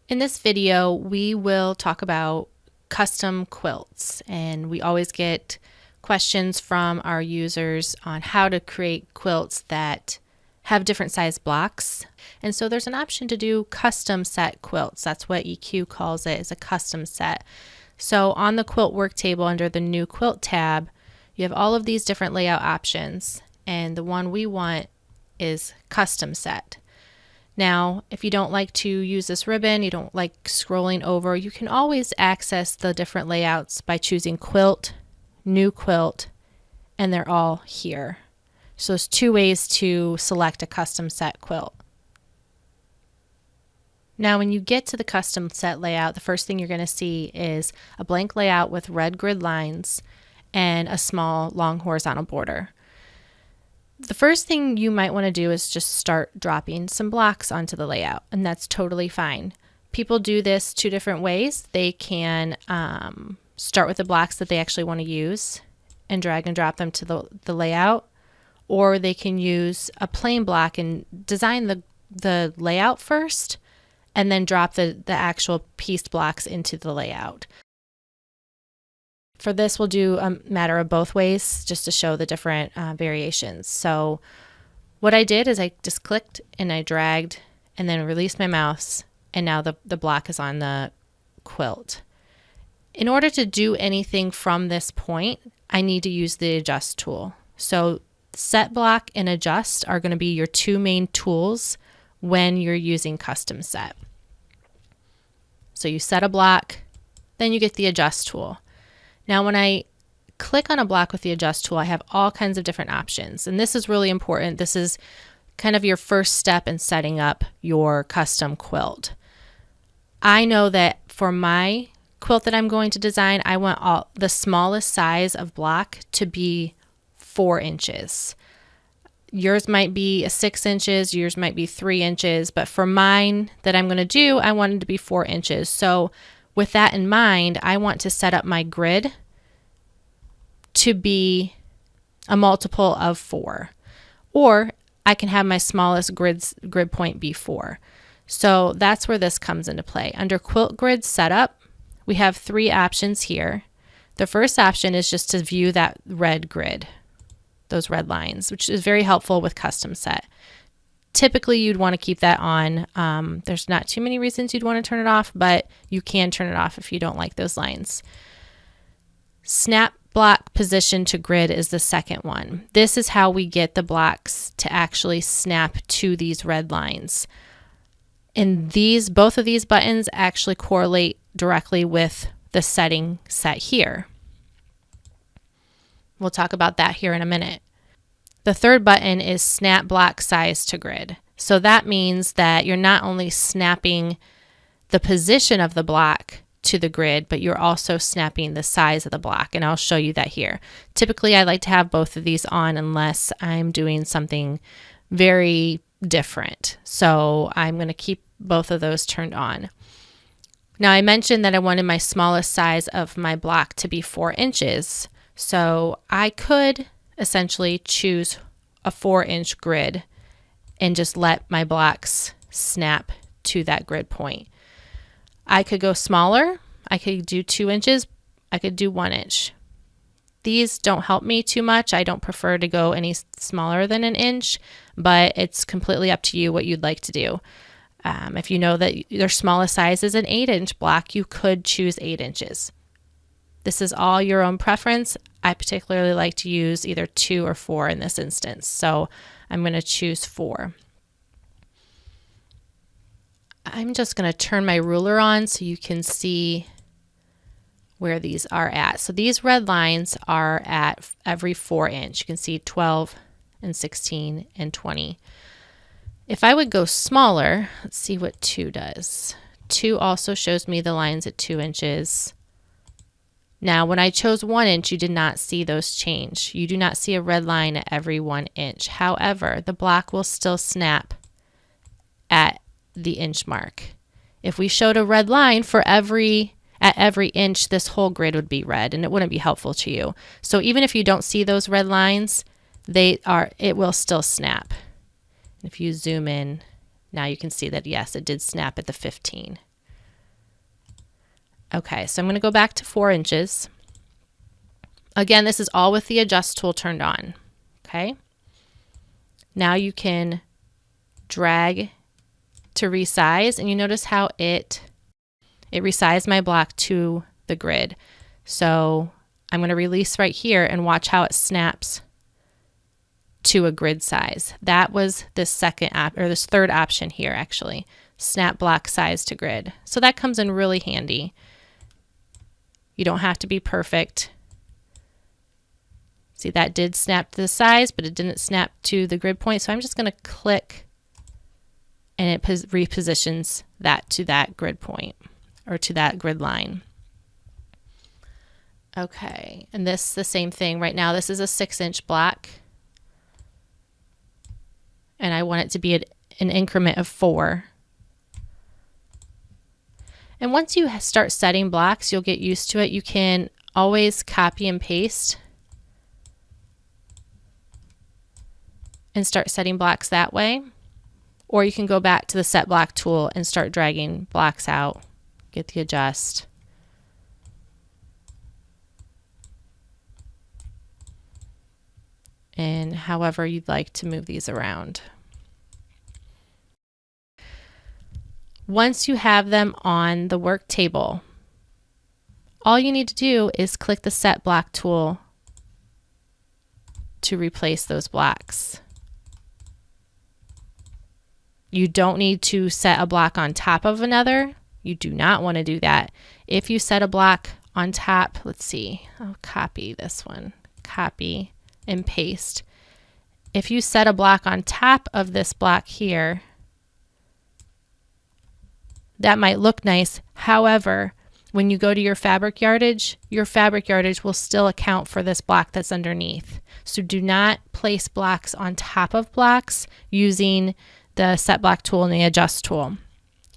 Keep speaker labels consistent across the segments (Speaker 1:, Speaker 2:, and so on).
Speaker 1: In this video, we will talk about custom quilts, and we always get questions from our users on how to create quilts that have different size blocks. And so there's an option to do custom set quilts. That's what EQ calls it, is a custom set. So on the quilt work table under the new quilt tab, you have all of these different layout options, and the one we want is custom set. Now, if you don't like to use this ribbon, you don't like scrolling over, you can always access the different layouts by choosing Quilt, New Quilt, and they're all here. So there's two ways to select a custom set quilt. Now, when you get to the custom set layout, the first thing you're going to see is a blank layout with red grid lines and a small long horizontal border. The first thing you might want to do is just start dropping some blocks onto the layout, and that's totally fine. People do this two different ways. They can start with the blocks that they actually want to use and drag and drop them to the layout, or they can use a plain block and design the layout first and then drop the actual pieced blocks into the layout. For this, we'll do a matter of both ways just to show the different variations. So what I did is I just clicked and I dragged and then released my mouse, and now the block is on the quilt. In order to do anything from this point, I need to use the adjust tool. So set block and adjust are going to be your two main tools when you're using custom set. So you set a block, then you get the adjust tool. Now, when I click on a block with the adjust tool, I have all kinds of different options. And this is really important. This is kind of your first step in setting up your custom quilt. I know that for my quilt that I'm going to design, I want the smallest size of block to be 4 inches. Yours might be 6 inches, yours might be 3 inches, but for mine that I'm going to do, I want it to be 4 inches. So with that in mind, I want to set up my grid to be a multiple of 4, or I can have my smallest grid point be 4. So that's where this comes into play. Under quilt grid setup, we have 3 options here. The first option is just to view that red grid, those red lines, which is very helpful with custom set. Typically, you'd want to keep that on. There's not too many reasons you'd want to turn it off, but you can turn it off if you don't like those lines. Snap block position to grid is the second one. This is how we get the blocks to actually snap to these red lines. And both of these buttons actually correlate directly with the setting set here. We'll talk about that here in a minute. The third button is snap block size to grid. So that means that you're not only snapping the position of the block to the grid, but you're also snapping the size of the block. And I'll show you that here. Typically, I like to have both of these on unless I'm doing something very different. So I'm going to keep both of those turned on. Now, I mentioned that I wanted my smallest size of my block to be 4 inches. So I could essentially choose a 4-inch grid and just let my blocks snap to that grid point. I could go smaller. I could do 2 inches. I could do 1 inch. These don't help me too much. I don't prefer to go any smaller than 1 inch, but it's completely up to you what you'd like to do. If you know that your smallest size is an 8-inch block, you could choose 8 inches. This is all your own preference. I particularly like to use either 2 or 4 in this instance, so I'm going to choose 4. I'm just going to turn my ruler on so you can see where these are at. So these red lines are at every 4 inch. You can see 12 and 16 and 20. If I would go smaller, let's see what 2 does. 2 also shows me the lines at 2 inches. Now, when I chose 1 inch, you did not see those change. You do not see a red line at every 1 inch. However, the block will still snap at the inch mark. If we showed a red line at every inch, this whole grid would be red, and it wouldn't be helpful to you. So even if you don't see those red lines, it will still snap. If you zoom in, now you can see that yes, it did snap at the 15. Okay, so I'm going to go back to 4 inches. Again, this is all with the adjust tool turned on. Okay. Now you can drag to resize, and you notice how it resized my block to the grid. So I'm going to release right here and watch how it snaps to a grid size. That was this this third option here, actually. Snap block size to grid. So that comes in really handy. You don't have to be perfect. See, that did snap to the size, but it didn't snap to the grid point. So I'm just going to click, and it repositions that to that grid point, or to that grid line. Okay, and this the same thing. Right now, this is a 6-inch block, and I want it to be an increment of 4. And once you start setting blocks, you'll get used to it. You can always copy and paste and start setting blocks that way. Or you can go back to the set block tool and start dragging blocks out, get the adjust. And however you'd like to move these around. Once you have them on the work table, all you need to do is click the set block tool to replace those blocks. You don't need to set a block on top of another. You do not want to do that. If you set a block on top, let's see, I'll copy this one, copy and paste. If you set a block on top of this block here, that might look nice. However, when you go to your fabric yardage will still account for this block that's underneath. So do not place blocks on top of blocks using the set block tool and the adjust tool.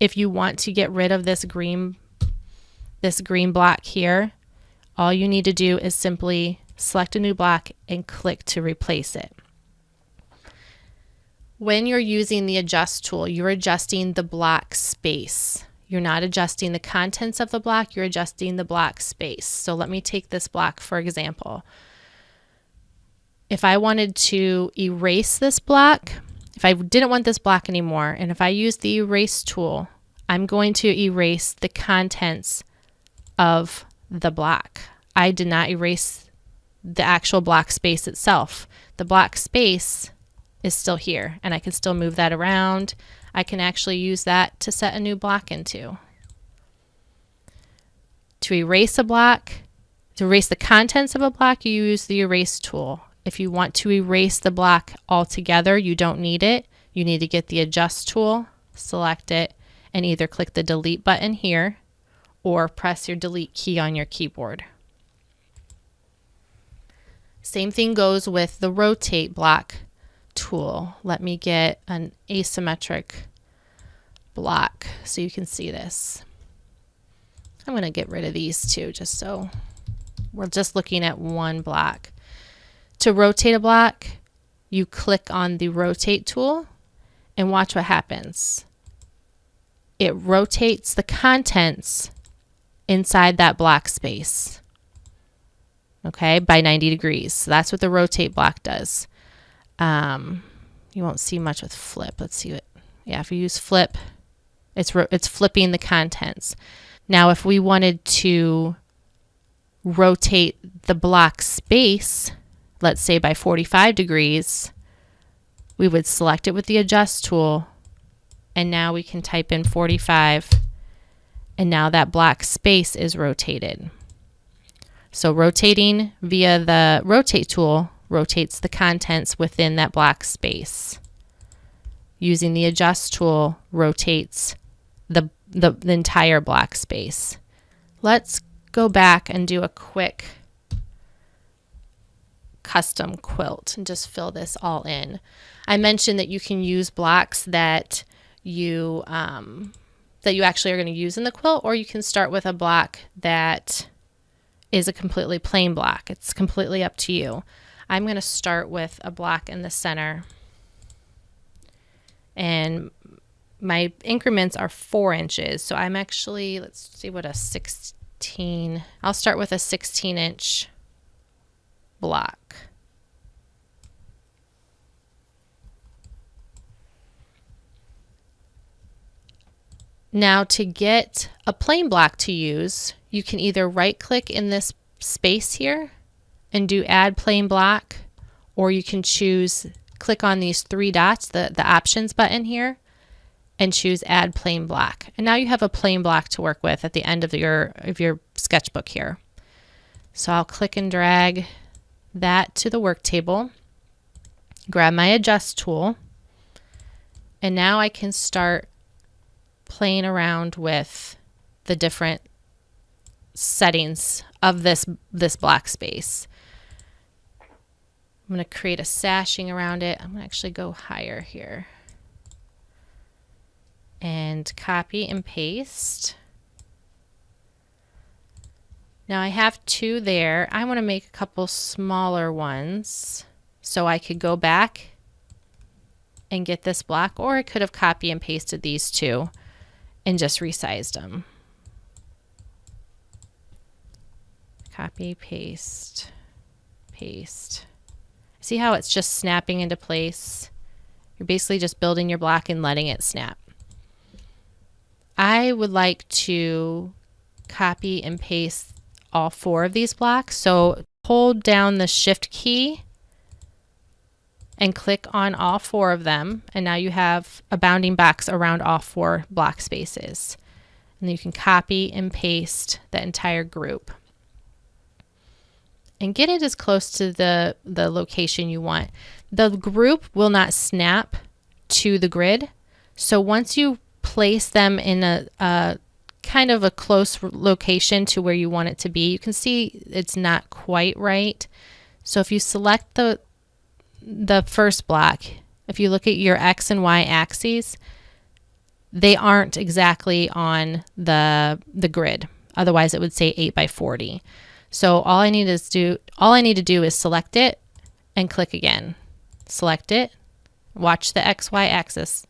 Speaker 1: If you want to get rid of this green block here, all you need to do is simply select a new block and click to replace it. When you're using the adjust tool, you're adjusting the block space. You're not adjusting the contents of the block, you're adjusting the block space. So let me take this block for example. If I wanted to erase this block, if I didn't want this block anymore, and if I use the erase tool, I'm going to erase the contents of the block. I did not erase the actual block space itself. The block space is still here, and I can still move that around. I can actually use that to set a new block into. To erase a block, to erase the contents of a block, you use the erase tool. If you want to erase the block altogether, you don't need it. You need to get the adjust tool, select it, and either click the delete button here or press your delete key on your keyboard. Same thing goes with the rotate block tool. Let me get an asymmetric block so you can see this. I'm going to get rid of these two just so we're just looking at one block. To rotate a block, you click on the rotate tool and watch what happens. It rotates the contents inside that block space, okay, by 90 degrees. So that's what the rotate block does. You won't see much with flip. Let's see what, yeah, if you use flip, it's flipping the contents. Now, if we wanted to rotate the block space, let's say by 45 degrees, we would select it with the adjust tool, and now we can type in 45, and now that block space is rotated. So rotating via the rotate tool rotates the contents within that block space. Using the adjust tool rotates the entire block space. Let's go back and do a quick custom quilt and just fill this all in. I mentioned that you can use blocks that you actually are going to use in the quilt, or you can start with a block that is a completely plain block. It's completely up to you. I'm going to start with a block in the center, and my increments are 4 inches. So I'm actually, let's see what a 16. I'll start with a 16-inch block. Now to get a plain block to use, you can either right-click in this space here and do Add Plain Block, or you can click on these three dots, the Options button here, and choose Add Plain Block. And now you have a plain block to work with at the end of your sketchbook here. So I'll click and drag that to the work table, grab my Adjust tool, and now I can start playing around with the different settings of this block space. I'm going to create a sashing around it. I'm going to actually go higher here and copy and paste. Now I have two there. I want to make a couple smaller ones, so I could go back and get this block, or I could have copy and pasted these two and just resized them. Copy, paste, paste. See how it's just snapping into place? You're basically just building your block and letting it snap. I would like to copy and paste all four of these blocks. So hold down the Shift key and click on all four of them, and now you have a bounding box around all four block spaces. And then you can copy and paste the entire group and get it as close to the location you want. The group will not snap to the grid, so once you place them in a kind of a close location to where you want it to be, you can see it's not quite right. So if you select the first block, if you look at your X and Y axes, they aren't exactly on the grid. Otherwise it would say 8 by 40. So all I need to do is select it and click again. Select it, watch the XY axis,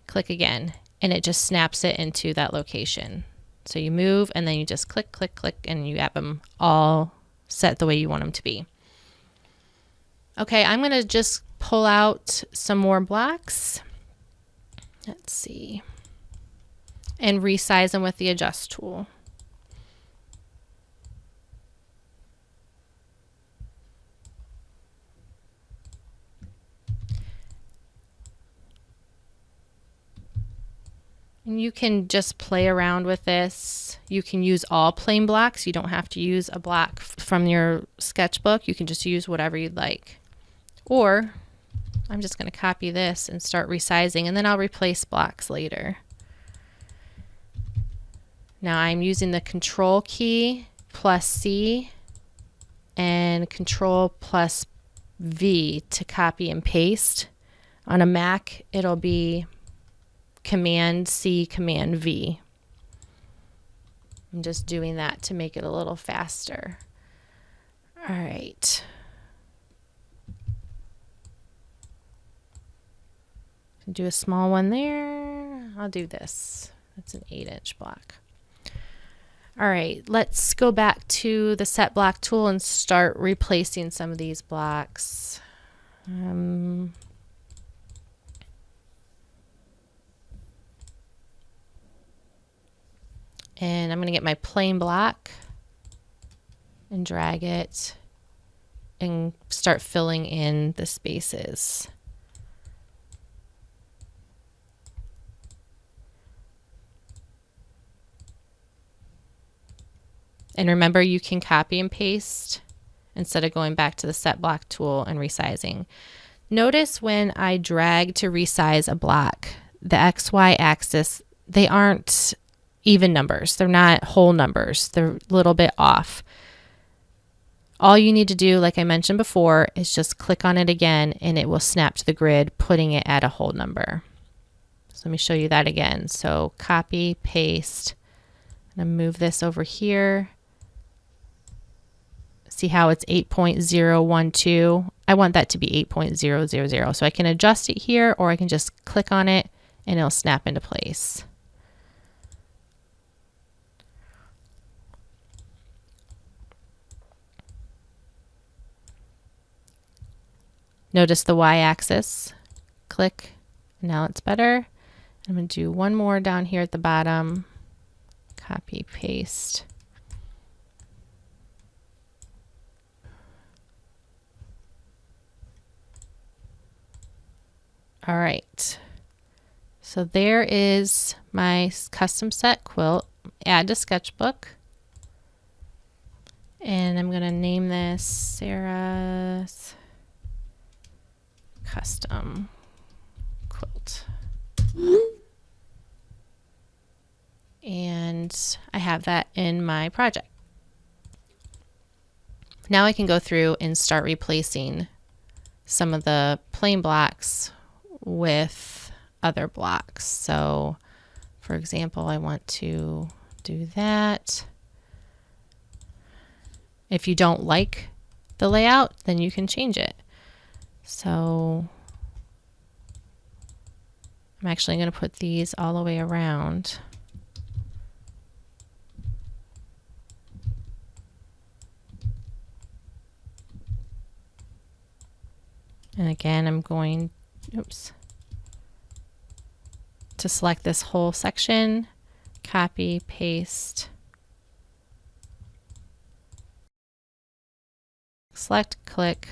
Speaker 1: click again, and it just snaps it into that location. So you move and then you just click, click, click, and you have them all set the way you want them to be. Okay, I'm going to just pull out some more blocks. Let's see. And resize them with the Adjust tool. And you can just play around with this. You can use all plain blocks. You don't have to use a block from your sketchbook. You can just use whatever you'd like. Or I'm just going to copy this and start resizing, and then I'll replace blocks later. Now I'm using the Control key plus C and Control plus V to copy and paste. On a Mac, it'll be Command C, Command V. I'm just doing that to make it a little faster. All right. Do a small one there. I'll do this. That's an 8-inch block. All right, let's go back to the Set Block tool and start replacing some of these blocks. And I'm going to get my plain block and drag it and start filling in the spaces. And remember, you can copy and paste instead of going back to the Set Block tool and resizing. Notice when I drag to resize a block, the XY axis, they aren't even numbers. They're not whole numbers. They're a little bit off. All you need to do, like I mentioned before, is just click on it again and it will snap to the grid, putting it at a whole number. So let me show you that again. So copy, paste. I'm going to move this over here. See how it's 8.012? I want that to be 8.000. So I can adjust it here, or I can just click on it and it'll snap into place. Notice the y-axis. Click. Now it's better. I'm going to do one more down here at the bottom. Copy, paste. All right. So there is my custom set quilt. Add to sketchbook. And I'm going to name this Sarah's Custom Quilt. And I have that in my project. Now I can go through and start replacing some of the plain blocks with other blocks. So for example, I want to do that. If you don't like the layout, then you can change it. So I'm actually going to put these all the way around. And again, I'm going, to select this whole section, copy, paste, select, click,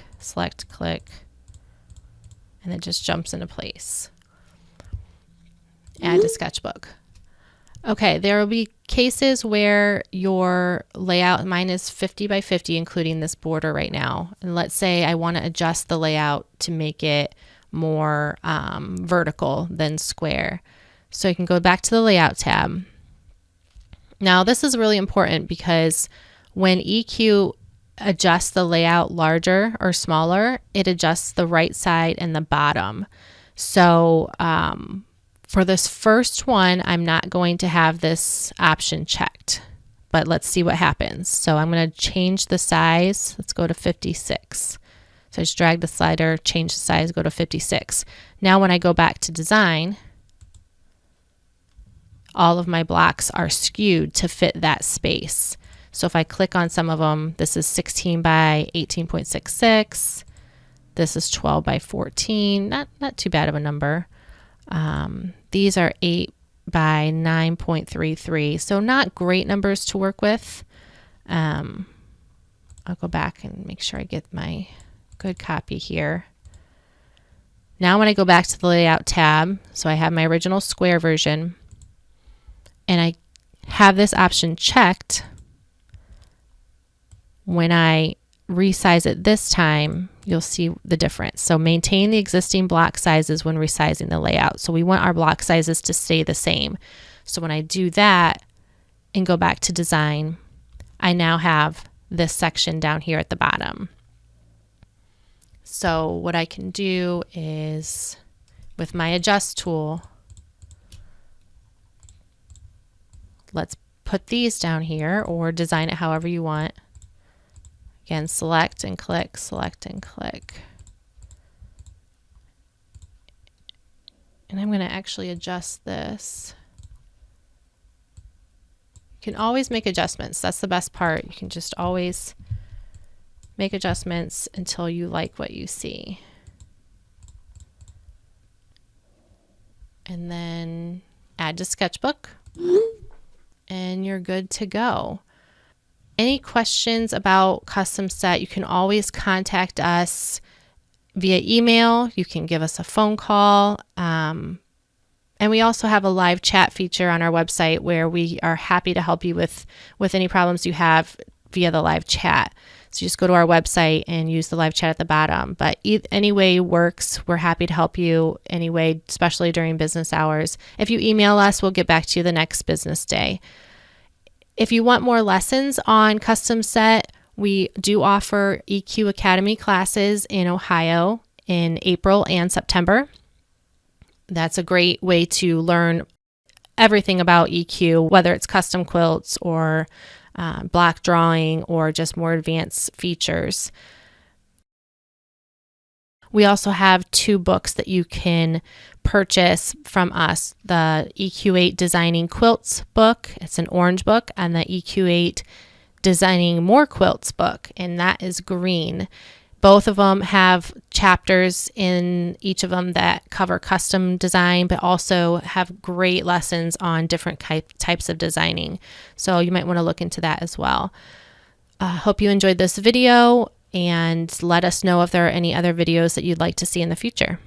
Speaker 1: and it just jumps into place. Add to sketchbook. Okay, there will be cases where your layout, mine is 50 by 50, including this border right now. And let's say I want to adjust the layout to make it more vertical than square. So I can go back to the layout tab. Now this is really important because when EQ adjusts the layout larger or smaller, it adjusts the right side and the bottom. So for this first one, I'm not going to have this option checked, but let's see what happens. So I'm going to change the size. Let's go to 56. So I just drag the slider, change the size, go to 56. Now when I go back to design, all of my blocks are skewed to fit that space. So if I click on some of them, this is 16 by 18.66. This is 12 by 14. Not too bad of a number. These are 8 by 9.33. So not great numbers to work with. I'll go back and make sure I get my good copy here. Now when I go back to the layout tab, so I have my original square version, and I have this option checked, when I resize it this time, you'll see the difference. So maintain the existing block sizes when resizing the layout. So we want our block sizes to stay the same. So when I do that and go back to design, I now have this section down here at the bottom. So what I can do is with my adjust tool, let's put these down here or design it however you want. Again, select and click, select and click. And I'm going to actually adjust this. You can always make adjustments. That's the best part. You can just always make adjustments until you like what you see. And then add to sketchbook. And you're good to go. Any questions about custom set, you can always contact us via email. You can give us a phone call. And we also have a live chat feature on our website where we are happy to help you with any problems you have via the live chat. So just go to our website and use the live chat at the bottom. But any way works. We're happy to help you anyway, especially during business hours. If you email us, we'll get back to you the next business day. If you want more lessons on custom set, we do offer EQ Academy classes in Ohio in April and September. That's a great way to learn everything about EQ, whether it's custom quilts or block drawing or just more advanced features. We also have 2 books that you can purchase from us. The EQ8 Designing Quilts book, it's an orange book, and the EQ8 Designing More Quilts book, and that is green. Both of them have chapters in each of them that cover custom design, but also have great lessons on different types of designing. So you might want to look into that as well. Hope you enjoyed this video, and let us know if there are any other videos that you'd like to see in the future.